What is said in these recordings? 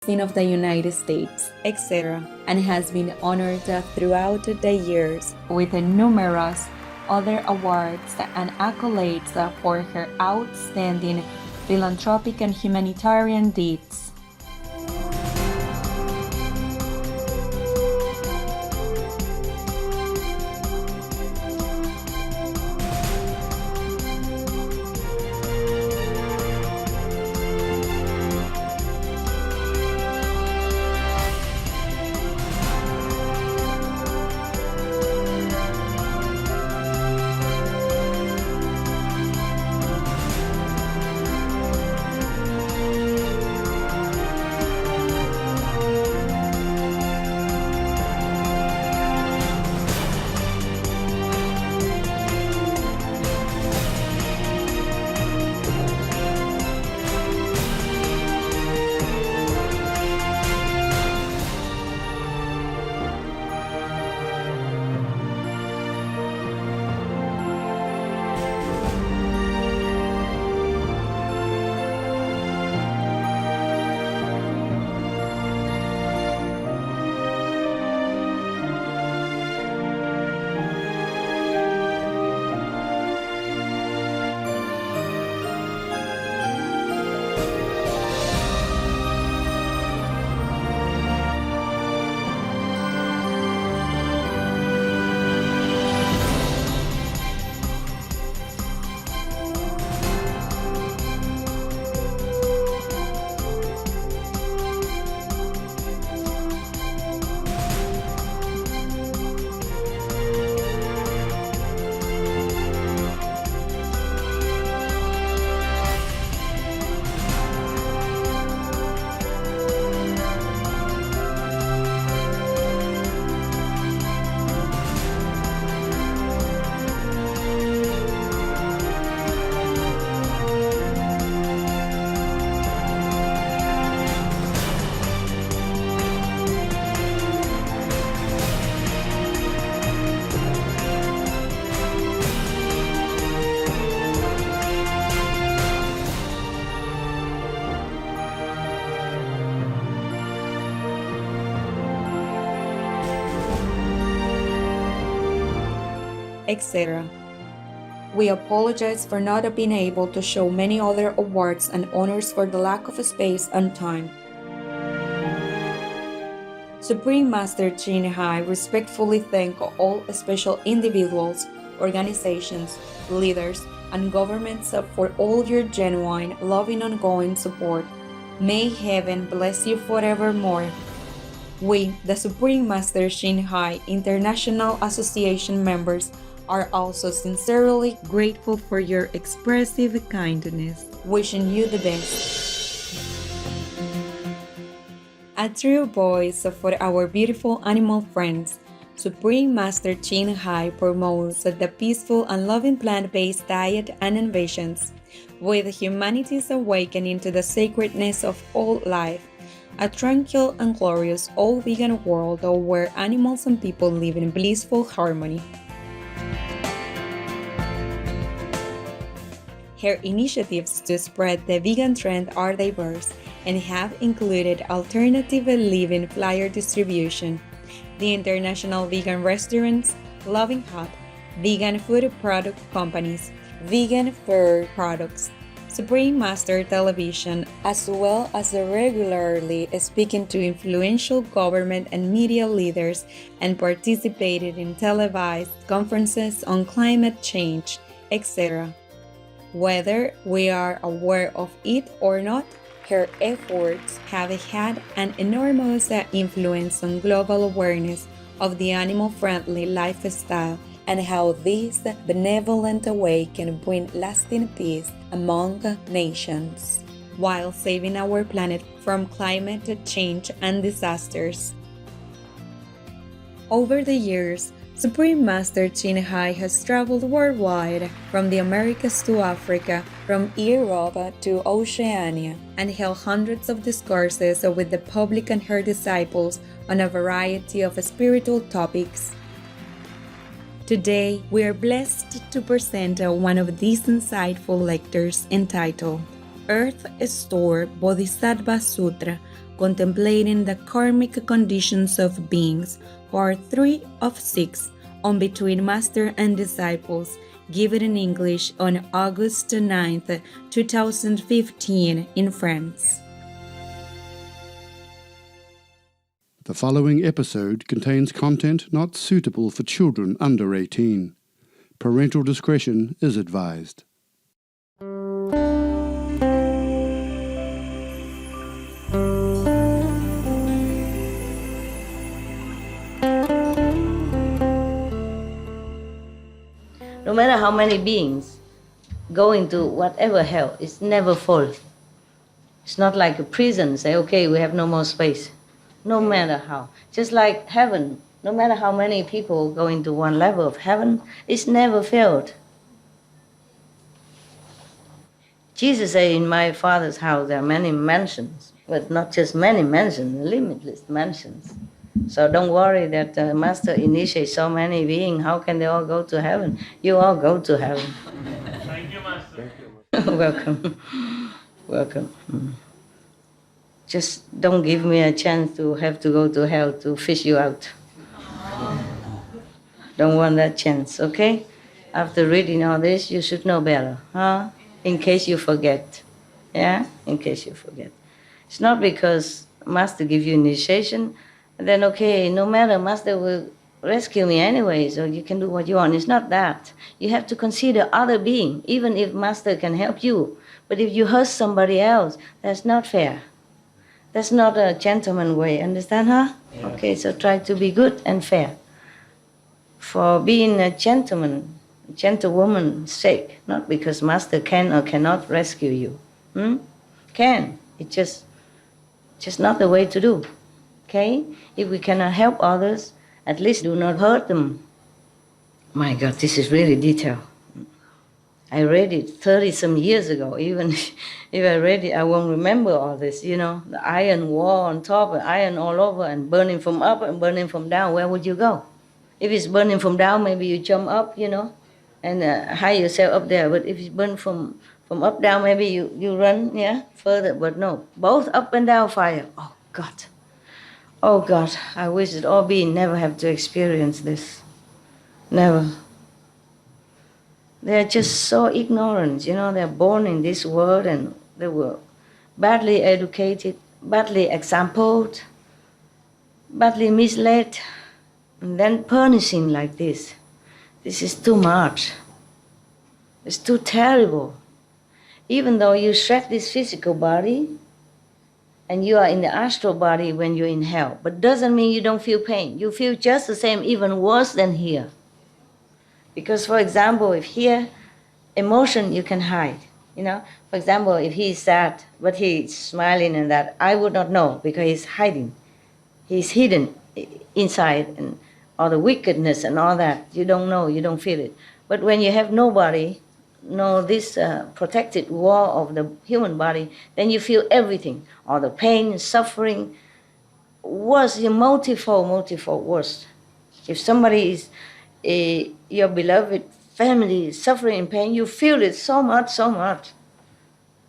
of the United States, etc., and has been honored throughout the years with numerous other awards and accolades for her outstanding philanthropic and humanitarian deeds. Etc. We apologize for not being able to show many other awards and honors for the lack of space and time. Supreme Master Chin Hai respectfully thank all special individuals, organizations, leaders, and governments for all your genuine, loving, ongoing support. May heaven bless you forevermore. We, the Supreme Master Chin Hai International Association members, are also sincerely grateful for your expressive kindness, wishing you the best. A true voice for our beautiful animal friends, Supreme Master Chin Hai promotes the peaceful and loving plant-based diet and innovations, with humanity's awakening to the sacredness of all life, a tranquil and glorious all-vegan world where animals and people live in blissful harmony. Her initiatives to spread the vegan trend are diverse and have included alternative living flyer distribution, the International Vegan Restaurants, Loving Hut, vegan food product companies, vegan fur products, Supreme Master Television, as well as regularly speaking to influential government and media leaders and participated in televised conferences on climate change, etc. Whether we are aware of it or not, her efforts have had an enormous influence on global awareness of the animal-friendly lifestyle and how this benevolent way can bring lasting peace among nations, while saving our planet from climate change and disasters. Over the years, Supreme Master Chin Hai has traveled worldwide, from the Americas to Africa, from Europe to Oceania, and held hundreds of discourses with the public and her disciples on a variety of spiritual topics. Today, we are blessed to present one of these insightful lectures entitled Earth Store Bodhisattva Sutra, contemplating the karmic conditions of beings, part 3 of 6, on Between Master and Disciples, given in English on August 9th, 2015 in France. The following episode contains content not suitable for children under 18. Parental discretion is advised. No matter how many beings go into whatever hell, it's never full. It's not like a prison, say, okay, we have no more space. No matter how. Just like heaven, no matter how many people go into one level of heaven, it's never filled. Jesus said, in my Father's house there are many mansions, but not just many mansions, limitless mansions. So don't worry that the Master initiates so many beings. How can they all go to heaven? You all go to heaven. Thank you, Master. Welcome. Welcome. Just don't give me a chance to have to go to hell to fish you out. Don't want that chance, okay? After reading all this, you should know better, huh? In case you forget. Yeah? In case you forget. It's not because Master give you initiation, then okay, no matter, Master will rescue me anyway, so you can do what you want. It's not that. You have to consider other being, even if Master can help you. But if you hurt somebody else, that's not fair. That's not a gentleman way, understand, huh? Yeah. Okay, so try to be good and fair. For being a gentleman, gentlewoman's sake, not because Master can or cannot rescue you. Can. It's just not the way to do. Okay? If we cannot help others, at least do not hurt them. My God, this is really detailed. I read it 30-some years ago. Even if I read it, I won't remember all this, you know. The iron wall on top, and iron all over, and burning from up and burning from down. Where would you go? If it's burning from down, maybe you jump up, you know, and hide yourself up there. But if it's burning from up down, maybe you run, yeah, further. But no, both up and down fire. Oh, God. Oh, God, I wish that all beings never have to experience this. Never. They're just so ignorant, you know. They're born in this world and they were badly educated, badly exampled, badly misled, and then punishing like this. This is too much. It's too terrible. Even though you shred this physical body, and you are in the astral body when you're in hell, but doesn't mean you don't feel pain. You feel just the same, even worse than here. Because, for example, if here, emotion you can hide, you know. For example, if he's sad, but he's smiling and that, I would not know because he's hiding. He's hidden inside, and all the wickedness and all that, you don't know, you don't feel it. But when you have nobody, no this protected wall of the human body, then you feel everything, all the pain, suffering, worse, multifold worse. If somebody is your beloved family is suffering in pain, you feel it so much.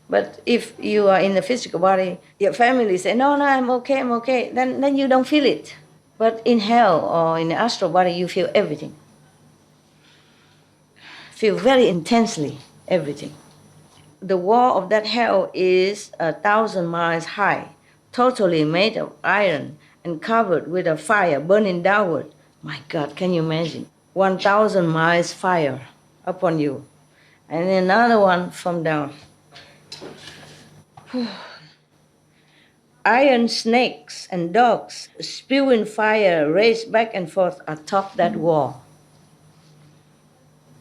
But if you are in the physical body, your family say, no, I'm okay, then you don't feel it. But in hell or in the astral body, you feel everything. Feel very intensely everything. The wall of that hell is 1,000 miles high, totally made of iron and covered with a fire burning downward. My God, can you imagine? 1,000 miles fire upon you, and another one from down. Iron snakes and dogs spewing fire race back and forth atop that wall.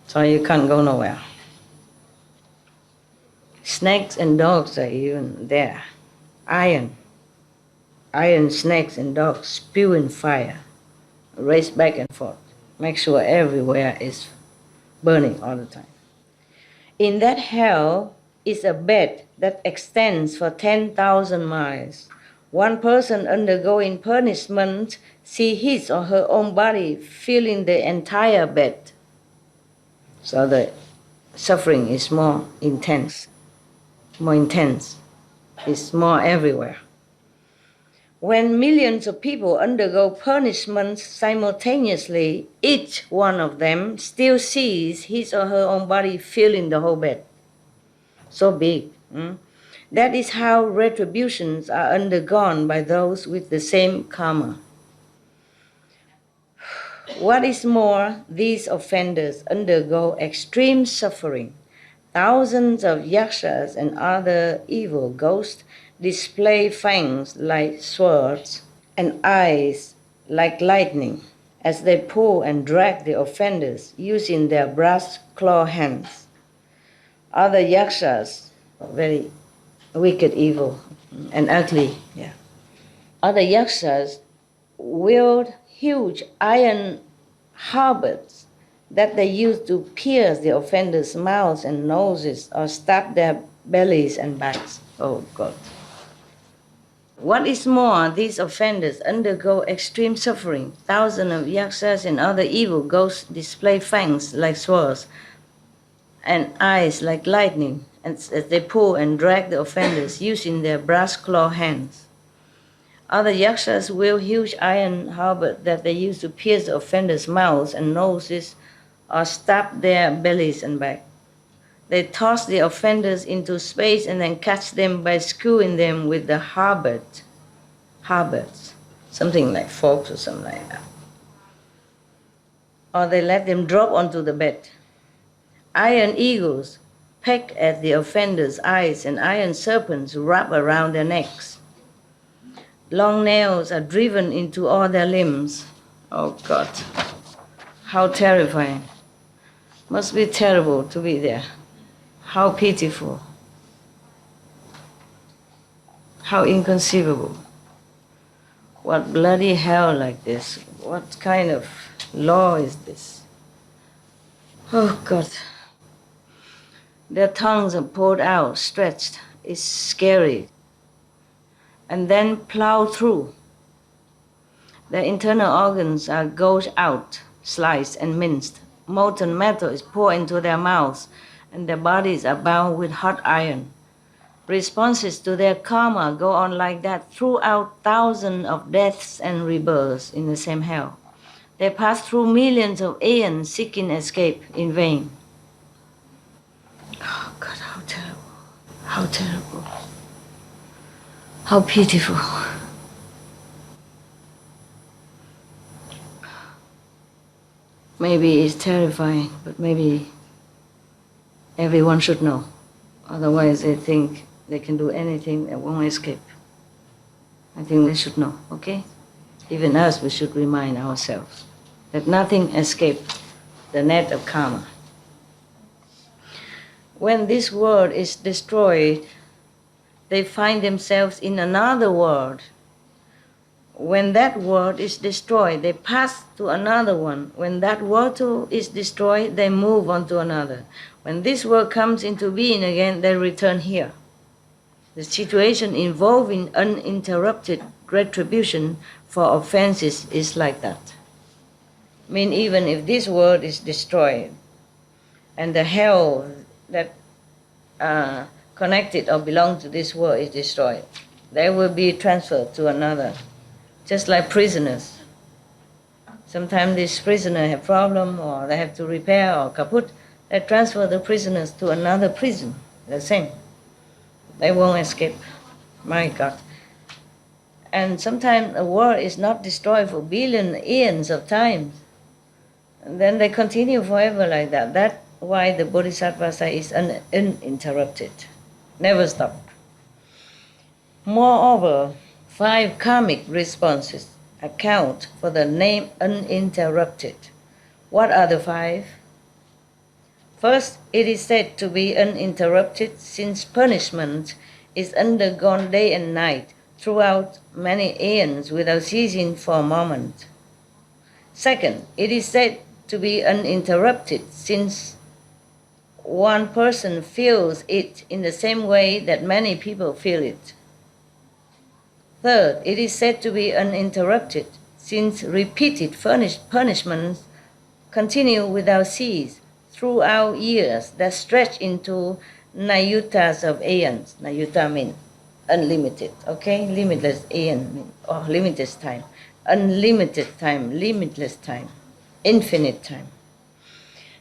So you can't go nowhere. Snakes and dogs are even there. Iron snakes and dogs spewing fire, race back and forth. Make sure everywhere is burning all the time. In that hell is a bed that extends for 10,000 miles. One person undergoing punishment sees his or her own body filling the entire bed. So the suffering is more intense. more intense. It's more everywhere. When millions of people undergo punishments simultaneously, each one of them still sees his or her own body filling the whole bed. So big. That is how retributions are undergone by those with the same karma. What is more, these offenders undergo extreme suffering. Thousands of yakshas and other evil ghosts display fangs like swords and eyes like lightning as they pull and drag the offenders using their brass claw hands. Other yakshas, very wicked, evil, and ugly, Other yakshas wield huge iron halberds that they use to pierce the offenders' mouths and noses or stab their bellies and backs. Oh God. What is more, these offenders undergo extreme suffering. Thousands of yakshas and other evil ghosts display fangs like swords and eyes like lightning as they pull and drag the offenders using their brass claw hands. Other yakshas wield huge iron halberds that they use to pierce the offenders' mouths and noses or stab their bellies and back. They toss the offenders into space and then catch them by screwing them with the halberds, something like forks or something like that. Or they let them drop onto the bed. Iron eagles peck at the offenders' eyes and iron serpents wrap around their necks. Long nails are driven into all their limbs. Oh God, how terrifying. Must be terrible to be there. How pitiful. How inconceivable. What bloody hell like this? What kind of law is this? Oh God. Their tongues are pulled out, stretched. It's scary. And then plowed through. Their internal organs are gouged out, sliced and minced. Molten metal is poured into their mouths, and their bodies are bound with hot iron. Responses to their karma go on like that throughout thousands of deaths and rebirths in the same hell. They pass through millions of aeons seeking escape in vain. Oh God, how terrible. How terrible. How pitiful. Maybe it's terrifying, but maybe everyone should know. Otherwise they think they can do anything and won't escape. I think they should know, okay? Even us, we should remind ourselves that nothing escapes the net of karma. When this world is destroyed, they find themselves in another world. When that world is destroyed, they pass to another one. When that world too is destroyed, they move on to another. When this world comes into being again, they return here. The situation involving uninterrupted retribution for offenses is like that. I mean, even if this world is destroyed and the hell that connected or belong to this world is destroyed, they will be transferred to another. Just like prisoners. Sometimes these prisoners have problem or they have to repair or kaput. They transfer the prisoners to another prison. The same. They won't escape. My God. And sometimes a world is not destroyed for billions, eons of times. And then they continue forever like that. That's why the Bodhisattva say is uninterrupted. Never stop. Moreover, 5 karmic responses account for the name uninterrupted. What are the 5? First, it is said to be uninterrupted since punishment is undergone day and night throughout many aeons without ceasing for a moment. Second, it is said to be uninterrupted since one person feels it in the same way that many people feel it. Third, it is said to be uninterrupted since repeated punishments continue without cease throughout years that stretch into nayutas of aeons. Nayuta means unlimited, okay? Limitless aeon means limitless time. Unlimited time, limitless time, infinite time.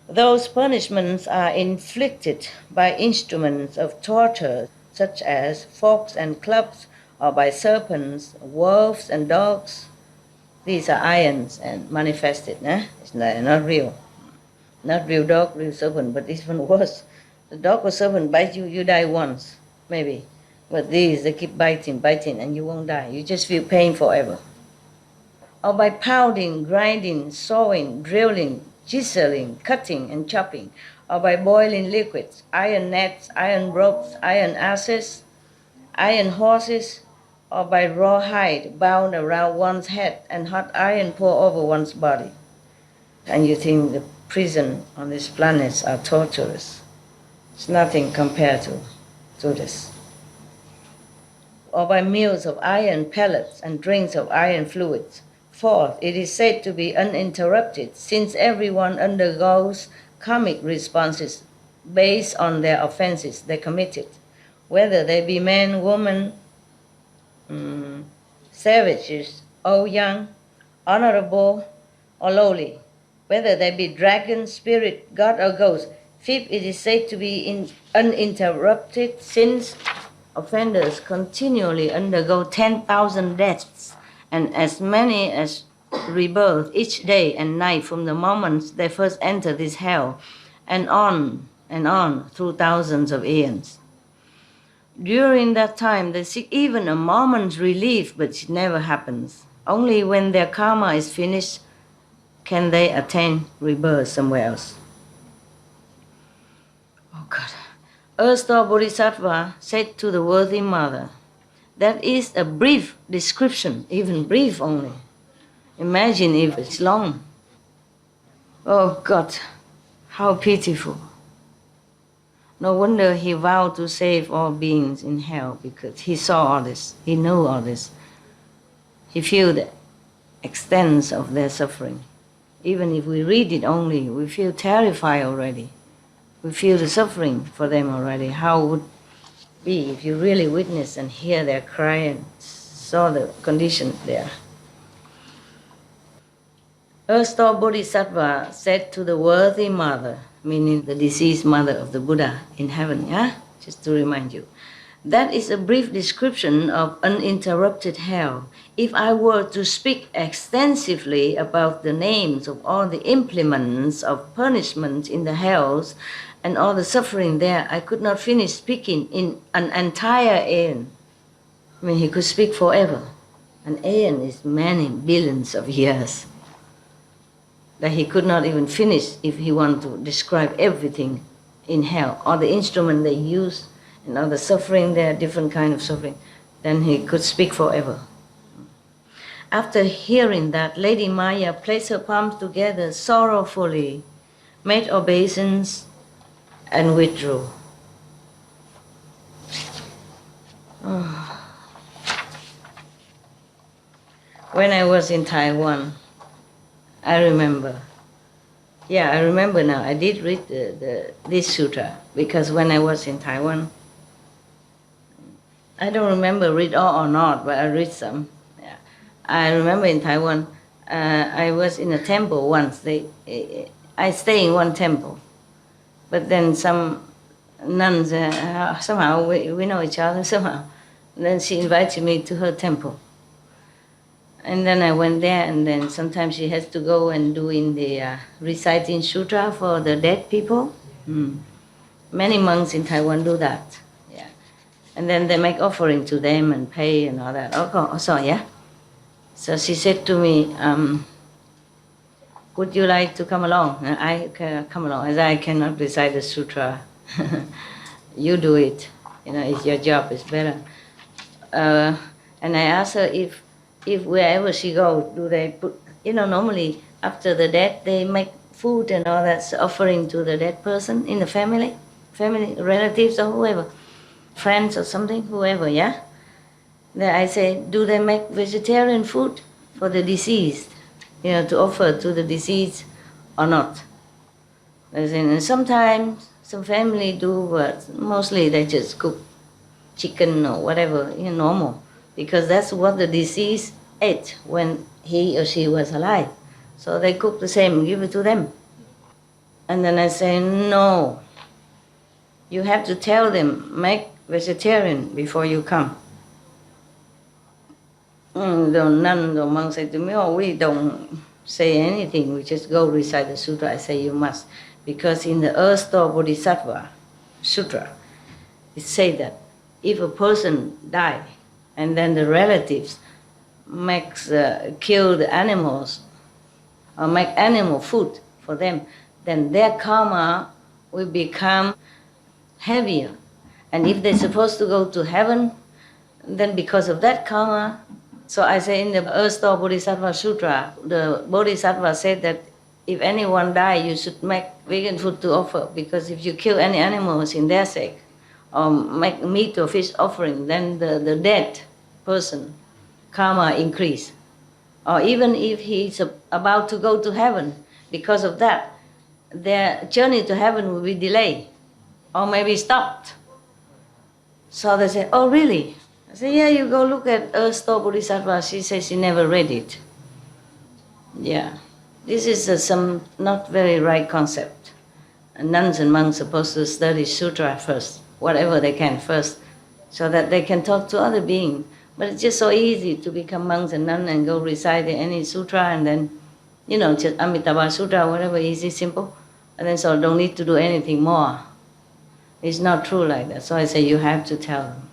Those punishments are inflicted by instruments of torture, such as forks and clubs, or by serpents, wolves and dogs. These are ions and manifested, It's not real. Not real dog, real serpent, but even worse. The dog or serpent bites you, you die once, maybe. But these, they keep biting, and you won't die. You just feel pain forever. Or by pounding, grinding, sawing, drilling, chiseling, cutting, and chopping, or by boiling liquids, iron nets, iron ropes, iron asses, iron horses, or by raw hide bound around one's head and hot iron poured over one's body. And you think the prison on these planets are torturous. It's nothing compared to this. Or by meals of iron pellets and drinks of iron fluids. Fourth, it is said to be uninterrupted, since everyone undergoes karmic responses based on their offenses they committed, whether they be men, women, savages, old, young, honorable, or lowly, whether they be dragon, spirit, god, or ghost. Fifth, it is said to be uninterrupted, since offenders continually undergo 10,000 deaths and as many as rebirth each day and night from the moment they first enter this hell, and on through thousands of aeons. During that time, they seek even a moment's relief, but it never happens. Only when their karma is finished can they attain rebirth somewhere else. Oh God. Erstwhile Bodhisattva said to the worthy mother, that is a brief description, even brief only. Imagine if it's long. Oh God, how pitiful. No wonder he vowed to save all beings in hell, because he saw all this, he knew all this. He feel the extent of their suffering. Even if we read it only, we feel terrified already. We feel the suffering for them already. How would it be if you really witness and hear their cry and saw the condition there? Erstwhile Bodhisattva said to the worthy mother, meaning the deceased mother of the Buddha in heaven, just to remind you, that is a brief description of uninterrupted hell. If I were to speak extensively about the names of all the implements of punishment in the hells and all the suffering there, I could not finish speaking in an entire aeon. I mean, he could speak forever. An aeon is many billions of years. That he could not even finish if he wanted to describe everything in hell, all the instrument they use, and all the suffering there, different kind of suffering, then he could speak forever. After hearing that, Lady Maya placed her palms together sorrowfully, made obeisance, and withdrew. Oh. When I was in Taiwan, I remember now. I did read this sutra, because when I was in Taiwan, I don't remember read all or not, but I read some. Yeah. I remember in Taiwan, I was in a temple once. I stayed in one temple, but then some nuns, somehow we know each other somehow. And then she invited me to her temple. And then I went there, and then sometimes she has to go and do in the reciting sutra for the dead people. Many monks in Taiwan do that. Yeah, and then they make offering to them and pay and all that. So she said to me, "Would you like to come along?" And I come along, as I cannot recite the sutra. You do it. It's your job. It's better. And I asked her if wherever she goes, do they put, normally after the death, they make food and all that offering to the dead person in the family, relatives or whoever, friends or something, whoever, yeah? Then I say, do they make vegetarian food for the deceased, to offer to the deceased or not? And sometimes Some family do, but mostly they just cook chicken or whatever, normal, because that's what the deceased ate when he or she was alive. So they cook the same, give it to them. And then I say, no, you have to tell them, make vegetarian before you come. The nun, the monk said to me, oh, we don't say anything, we just go recite the sutra. I say, you must, because in the Earth Store Bodhisattva Sutra, it says that if a person die and then the relatives kill the animals or make animal food for them, then their karma will become heavier. And if they're supposed to go to heaven, then because of that karma, so I say in the Earth Store Bodhisattva Sutra, the Bodhisattva said that if anyone die, you should make vegan food to offer, because if you kill any animals in their sake, or make meat or fish offering, then the dead person karma increase. Or even if he's about to go to heaven, because of that, their journey to heaven will be delayed or maybe stopped. So they say, oh really? I say, yeah, you go look at Earth Store Bodhisattva. She says she never read it. Yeah. This is some not very right concept. Nuns and monks are supposed to study sutra first, whatever they can first, so that they can talk to other beings. But it's just so easy to become monks and nuns and go recite any sutra and then, just Amitabha Sutra, whatever, easy, simple. And then so don't need to do anything more. It's not true like that. So I say, you have to tell them.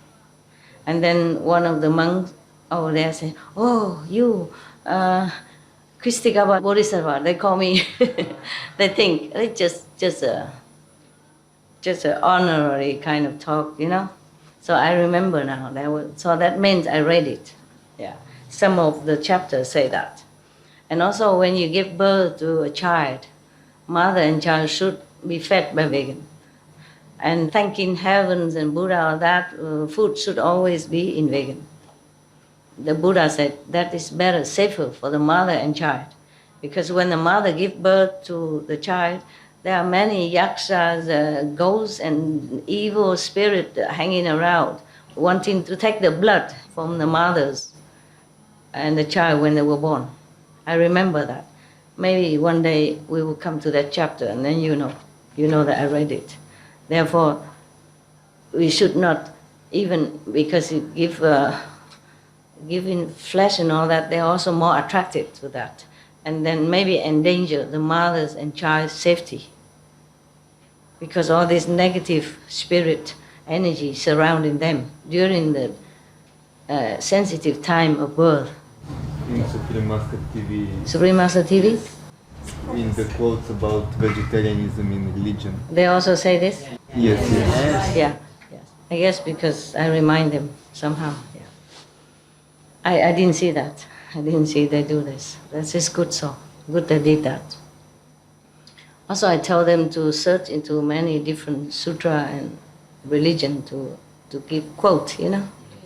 And then one of the monks over there said, oh, you, Kristikaba Bodhisattva, they call me. They think it's just an honorary kind of talk, So I remember now. So that means I read it. Yeah, some of the chapters say that. And also when you give birth to a child, mother and child should be fed by vegan. And thanking heavens and Buddha that food should always be in vegan. The Buddha said that is better, safer for the mother and child. Because when the mother gives birth to the child, there are many yakshas, ghosts and evil spirits hanging around, wanting to take the blood from the mothers and the child when they were born. I remember that. Maybe one day we will come to that chapter and then you know that I read it. Therefore, we should not, even because it giving flesh and all that, they're also more attracted to that. And then maybe endanger the mother's and child's safety. Because all this negative spirit energy surrounding them during the sensitive time of birth. In Supreme Master TV, Supreme Master TV? in the quotes about vegetarianism in religion. They also say this? Yes. Yeah. Yes. I guess because I remind them somehow. Yeah. I didn't see that. I didn't see they do this. That's just good so. Good they did that. Also I tell them to search into many different sutra and religion to give quote,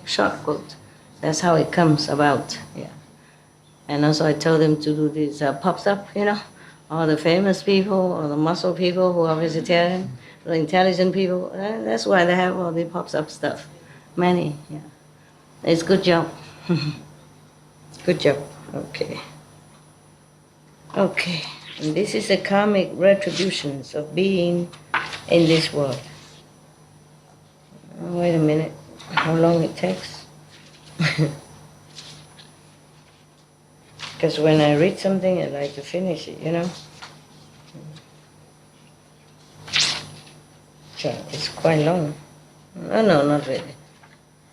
short quote. That's how it comes about. Yeah. And also I tell them to do this pops up, all the famous people or the muscle people who are vegetarian, the intelligent people. That's why they have all the pops up stuff. Many, yeah. It's good job. Good job. Okay. Okay. And this is the karmic retributions of being in this world. Wait a minute. How long it takes? Because when I read something, I like to finish it, So it's quite long. Oh, no, not really.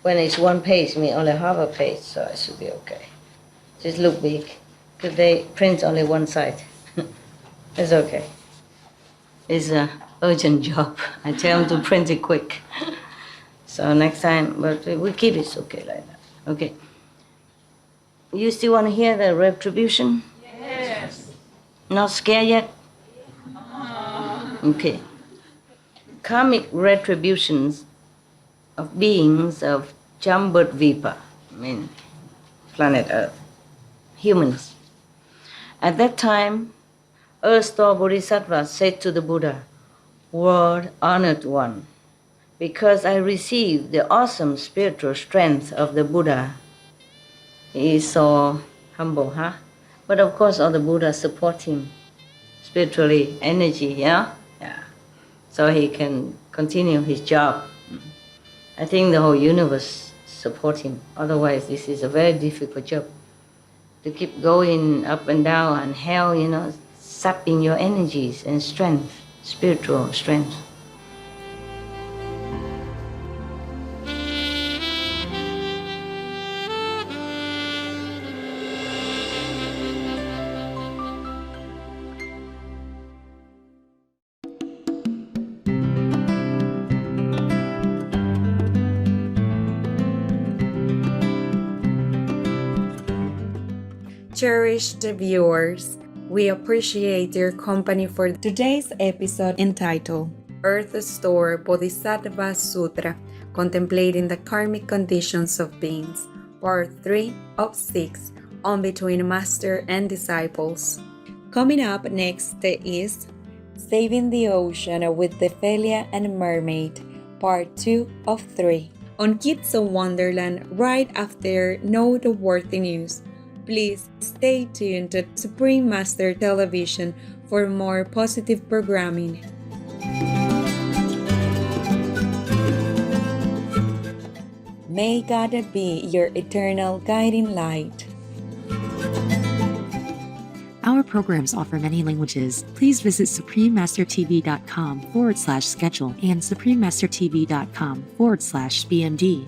When it's one page, me only half a page, so it should be okay. Just look big, because they print only one side. It's okay. It's an urgent job. I tell them to print it quick. So next time, but we keep it okay like that. Okay. You still want to hear the retribution? Yes. Not scared yet? Okay. Karmic retributions of beings of Jambudvipa, planet Earth, humans. At that time, Earth Store Bodhisattva said to the Buddha, world honored one, because I received the awesome spiritual strength of the Buddha. He is so humble, huh? But of course, all the Buddhas support him spiritually, energy, yeah? Yeah. So he can continue his job. I think the whole universe support him. Otherwise, this is a very difficult job. To keep going up and down and hell, sapping your energies and strength, spiritual strength. Cherished viewers, we appreciate your company for today's episode entitled Earth Store Bodhisattva Sutra, Contemplating the Karmic Conditions of Beings, Part 3 of 6 on Between Master and Disciples. Coming up next is Saving the Ocean with Ophelia and Mermaid, Part 2 of 3 on Kids of Wonderland right after noteworthy news. Please stay tuned to Supreme Master Television for more positive programming. May God be your eternal guiding light. Our programs offer many languages. Please visit suprememastertv.com/schedule and suprememastertv.com/BMD.